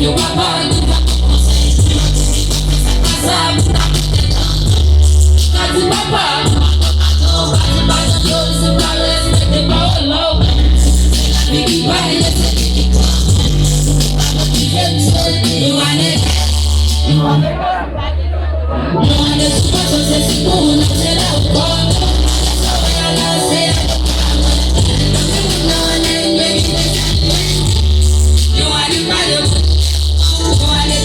You are the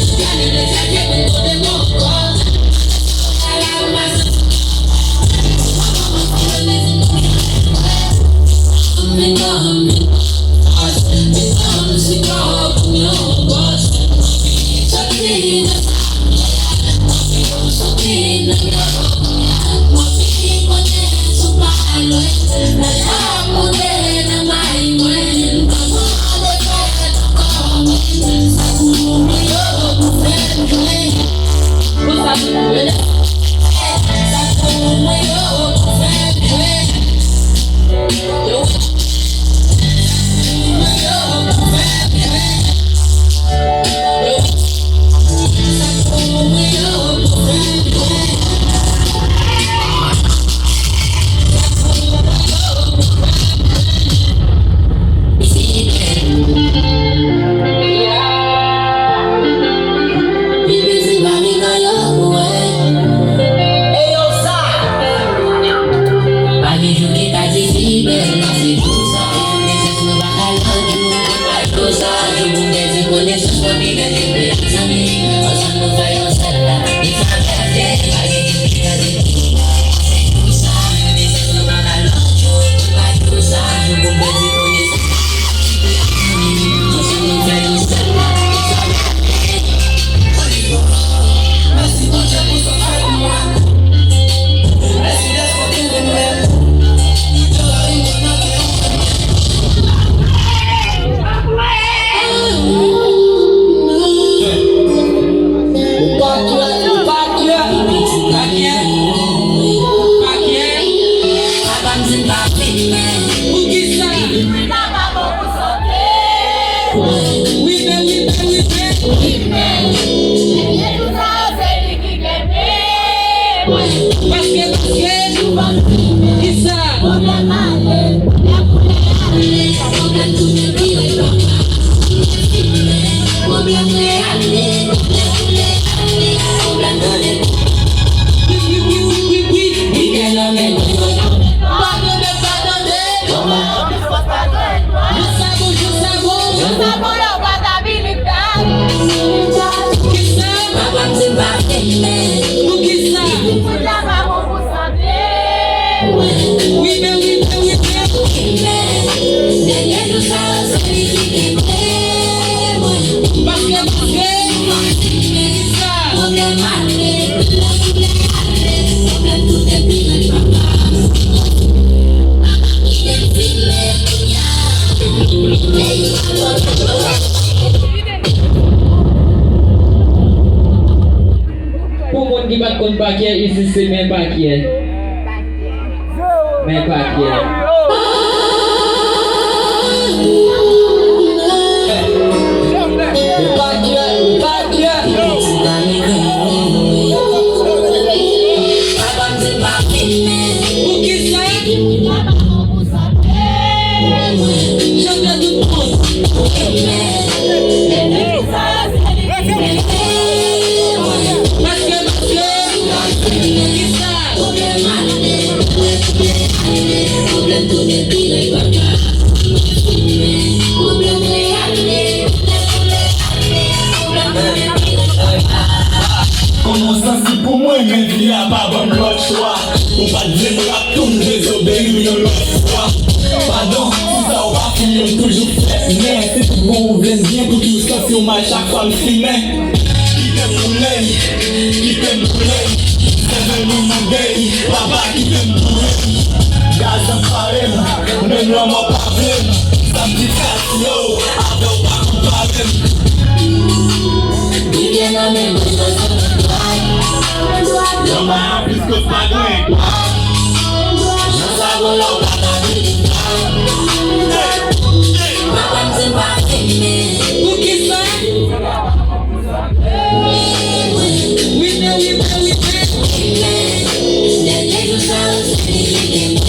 paquet, ici c'est mes paquets. Mes paquets. Comment ça c'est pour moi, mais il n'y a pas bon l'autre choix. Ou pas de me ratourner, désobéir, ou l'autre fois. Pardon, si ça va finir toujours fait. Mais c'est tout bon, on vient bien pour tout ça sur ma chaque fois le filmer. Qui t'aime rouler, qui t'aime rouler. C'est venu mon gay, papa qui t'aime rouler. Gaz en farine, même l'homme en problème. Ça me dit casse-l'eau, avec pas coupable. Yo m'a plus que pas de quoi. Je savais l'eau pas d'habitude. Papa me dit pas d'aimer. Pour qui ça? Oui, mais oui, mais oui, mais. Les gens savent ce qu'ils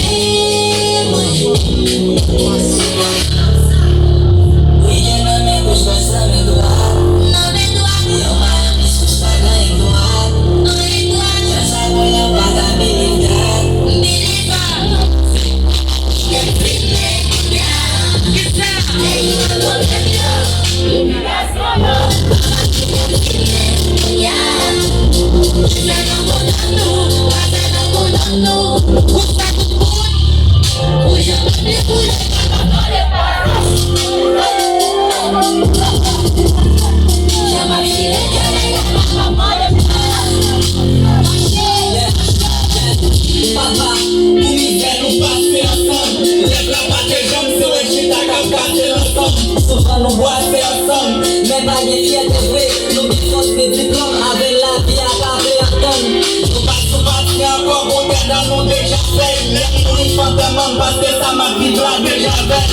souvent nous boiter ensemble, mais pas de fierté vraie. Nous défense des diplômes avec la vie à garder à tonne. Nous passons pas encore pour terre dans nos déjà fait. Nous une fantôme parce que ça m'a vie là déjà fait.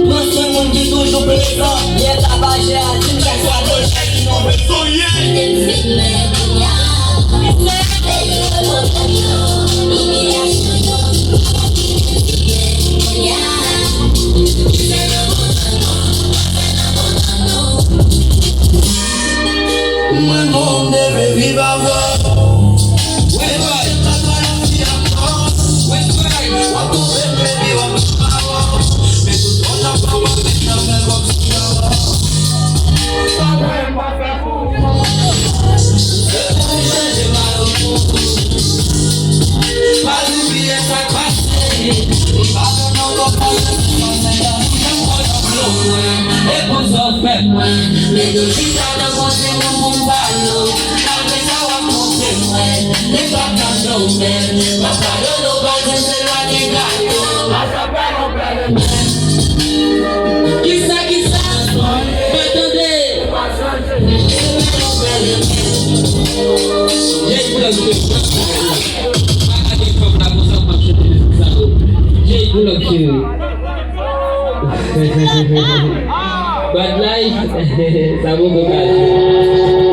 Nous sommes monde qui toujours présent. Y'a tabagé à dire chaque fois de chaque qui n'en veut soigner. Un monde deve vivre avant. Mais de si ça ne conseille mon ballon, la maison va monter moins. Les vacances sont belles, ma parole au bas, c'est la qui gagne. Ma chapelle en pleine main. Qui ça? Attendez. J'ai voulu Bad life, ça vaut beaucoup.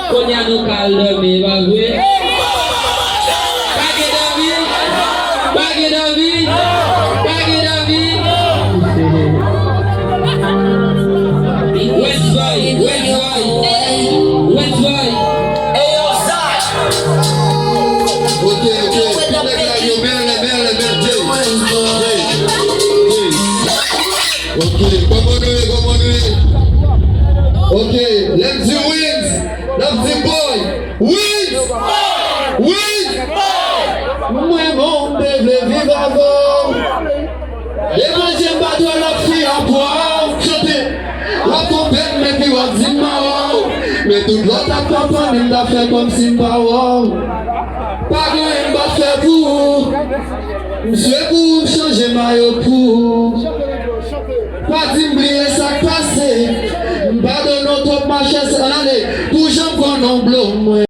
Konya nou kalde me bagay. Bagay David. West boy. Okay, let's do wins. Let's do boy. Wins. Moi mon bébé vive avant. Et moi j'aime pas toi la fille à boire. Chanter. La compète mais puis on dit marrant. Mais toute l'autre a pas il l'a fait comme si marrant. Pas de m'a fait pour. Monsieur pour changer maillot pour. Pas d'oublier ça passé. Pas de notre marché, allez, pour j'en prends un bleu.